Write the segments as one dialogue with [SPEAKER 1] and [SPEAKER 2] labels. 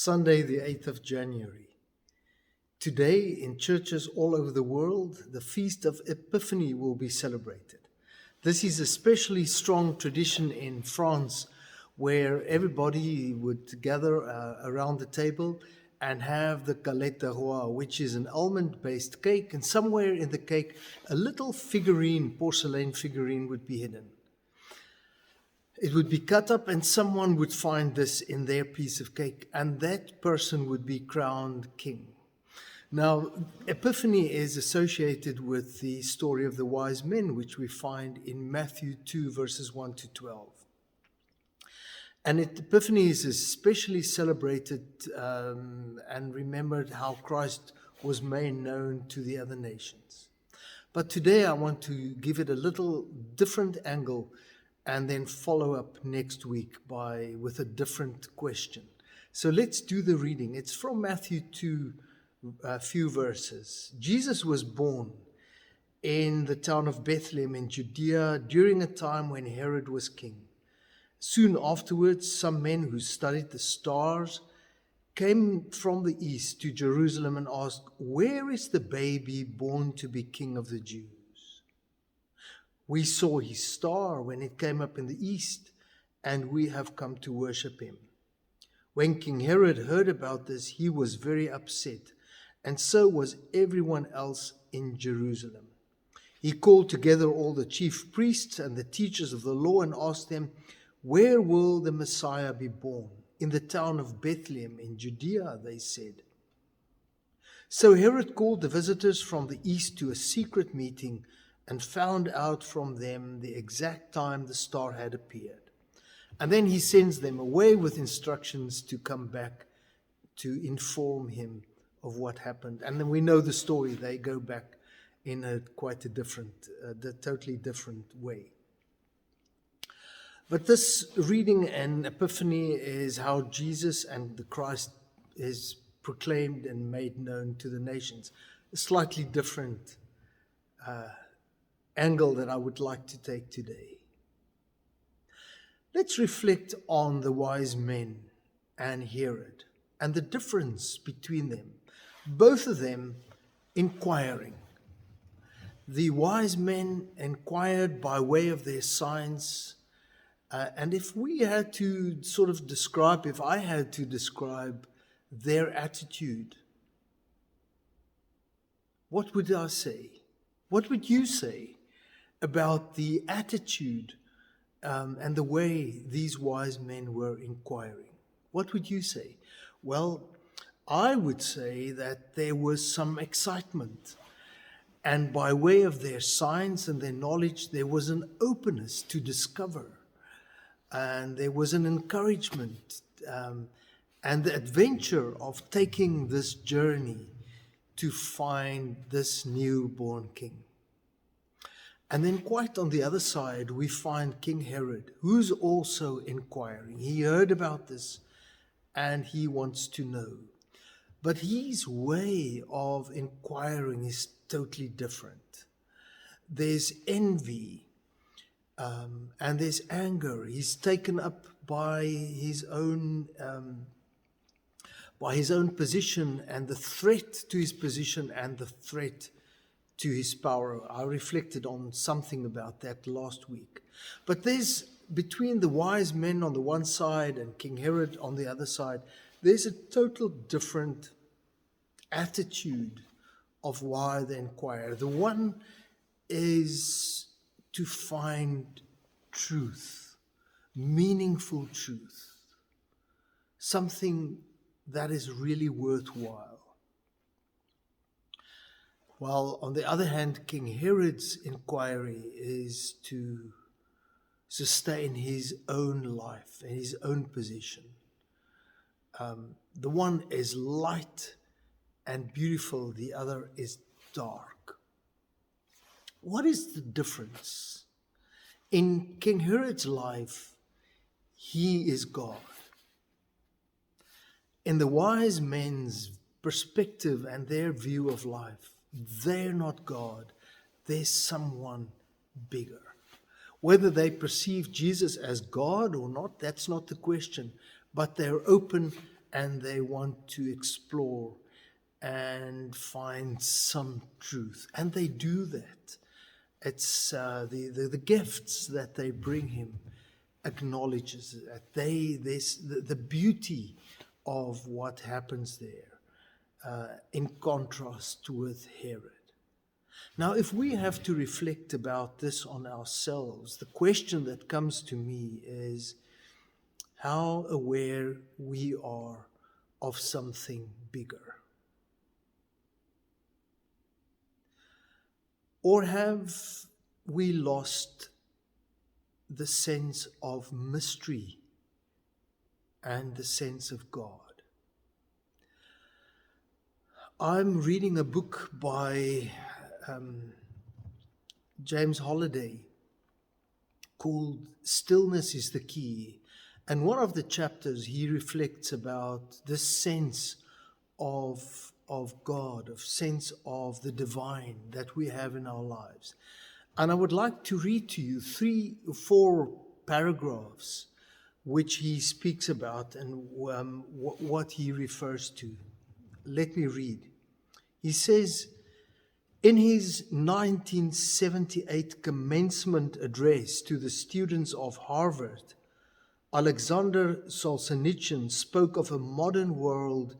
[SPEAKER 1] Sunday, the 8th of January. Today, in churches all over the world, the feast of Epiphany will be celebrated. This is a especially strong tradition in France, where everybody would gather around the table and have the galette de roi, which is an almond-based cake, and somewhere in the cake, a little figurine, porcelain figurine, would be hidden. It would be cut up and someone would find this in their piece of cake, and that person would be crowned king. Now, Epiphany is associated with the story of the wise men, which we find in Matthew 2, verses 1 to 12. And Epiphany is especially celebrated and remembered how Christ was made known to the other nations. But today I want to give it a little different angle and then follow up next week with a different question. So let's do the reading. It's from Matthew 2, a few verses. Jesus was born in the town of Bethlehem in Judea during a time when Herod was king. Soon afterwards, some men who studied the stars came from the east to Jerusalem and asked, "Where is the baby born to be King of the Jews? We saw his star when it came up in the east, and we have come to worship him." When King Herod heard about this, he was very upset, and so was everyone else in Jerusalem. He called together all the chief priests and the teachers of the law and asked them, "Where will the Messiah be born?" "In the town of Bethlehem in Judea," they said. So Herod called the visitors from the east to a secret meeting and found out from them the exact time the star had appeared. And then he sends them away with instructions to come back to inform him of what happened. And then we know the story. They go back in a totally different way. But this reading in Epiphany is how Jesus and the Christ is proclaimed and made known to the nations. A slightly different angle that I would like to take today. Let's reflect on the wise men and Herod and the difference between them. Both of them inquiring. The wise men inquired by way of their signs. And if I had to describe their attitude, what would I say? What would you say about the attitude and the way these wise men were inquiring? What would you say? Well, I would say that there was some excitement. And by way of their science and their knowledge, there was an openness to discover. And there was an encouragement and the adventure of taking this journey to find this newborn king. And then quite on the other side, we find King Herod, who's also inquiring. He heard about this and he wants to know. But his way of inquiring is totally different. There's envy and there's anger. He's taken up by his own position and the threat to his position and the threat to his power. I reflected on something about that last week. But there's, between the wise men on the one side and King Herod on the other side, there's a total different attitude of why they inquire. The one is to find truth, meaningful truth, something that is really worthwhile. While on the other hand, King Herod's inquiry is to sustain his own life and his own position. The one is light and beautiful, the other is dark. What is the difference? In King Herod's life, he is God. In the wise men's perspective and their view of life, they're not God. There's someone bigger. Whether they perceive Jesus as God or not, that's not the question. But they're open and they want to explore and find some truth. And they do that. It's the gifts that they bring him acknowledges that the beauty of what happens there, in contrast with Herod. Now, if we have to reflect about this on ourselves, the question that comes to me is how aware we are of something bigger. Or have we lost the sense of mystery and the sense of God? I'm reading a book by James Holliday called Stillness is the Key. And one of the chapters, he reflects about this sense of God, of sense of the divine that we have in our lives. And I would like to read to you 3 or 4 paragraphs which he speaks about and what he refers to. Let me read. He says, in his 1978 commencement address to the students of Harvard, Alexander Solzhenitsyn spoke of a modern world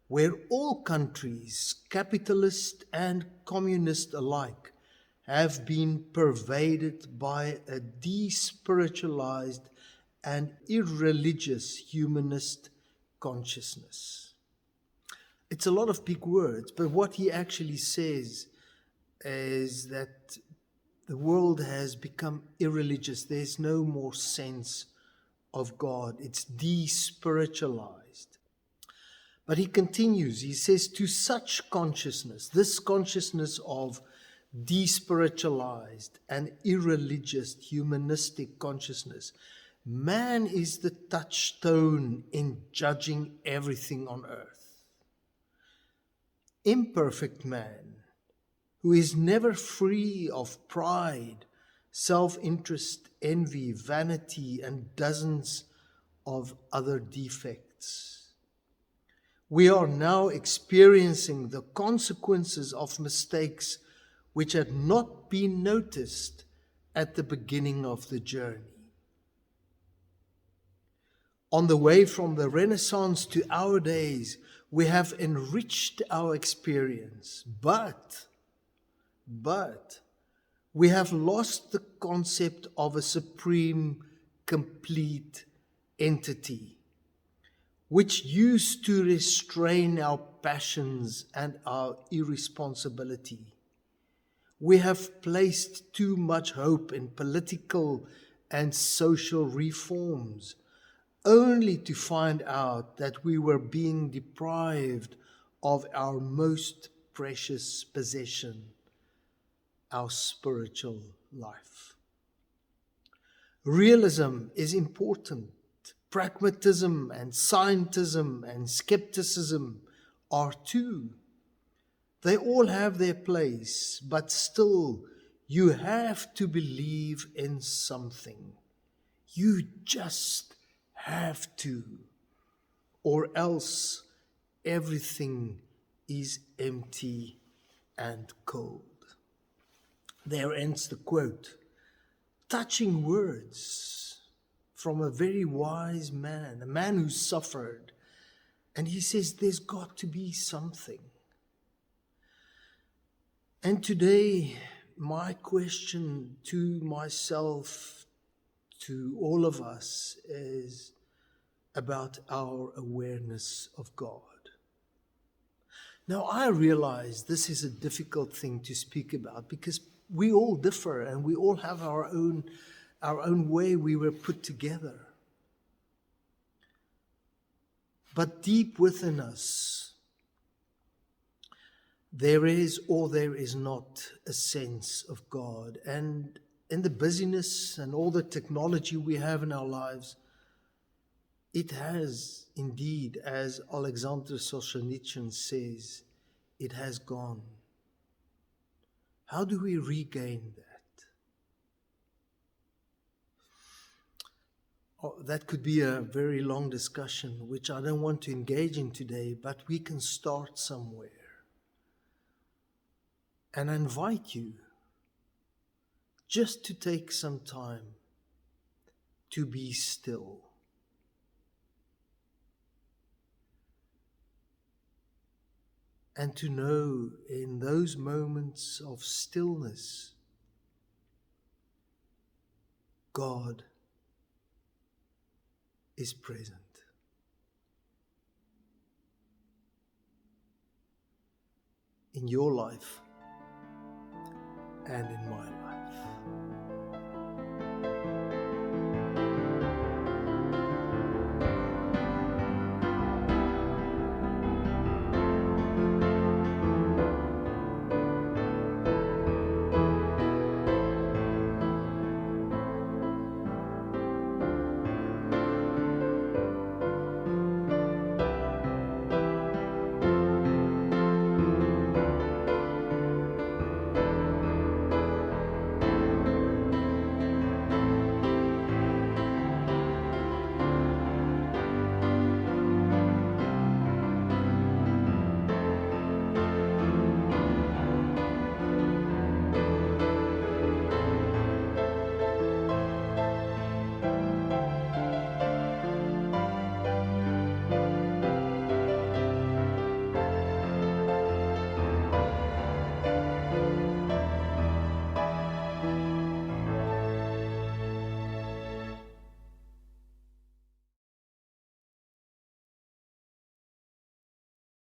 [SPEAKER 1] where all countries, capitalist and communist alike, have been pervaded by a despiritualized and irreligious humanist consciousness. It's a lot of big words, but what he actually says is that the world has become irreligious. There's no more sense of God. It's despiritualized. But he continues, he says, to such consciousness, this consciousness of despiritualized and irreligious humanistic consciousness, man is the touchstone in judging everything on earth. Imperfect man, who is never free of pride, self-interest, envy, vanity, and dozens of other defects. We are now experiencing the consequences of mistakes which had not been noticed at the beginning of the journey. On the way from the Renaissance to our days, we have enriched our experience, but we have lost the concept of a supreme, complete entity, which used to restrain our passions and our irresponsibility. We have placed too much hope in political and social reforms, only to find out that we were being deprived of our most precious possession, our spiritual life. Realism is important. Pragmatism and scientism and skepticism are too. They all have their place, but still you have to believe in something. You just have to, or else everything is empty and cold. There ends the quote. Touching words from a very wise man, a man who suffered. And he says, there's got to be something. And today, my question to myself, to all of us, is about our awareness of God. Now, I realize this is a difficult thing to speak about because we all differ and we all have our own way we were put together. But deep within us, there is or there is not a sense of God. And in the busyness and all the technology we have in our lives, it has indeed, as Alexander Solzhenitsyn says, it has gone. How do we regain that? that could be a very long discussion, which I don't want to engage in today, but we can start somewhere. And I invite you just to take some time to be still. And to know in those moments of stillness, God is present in your life and in my life.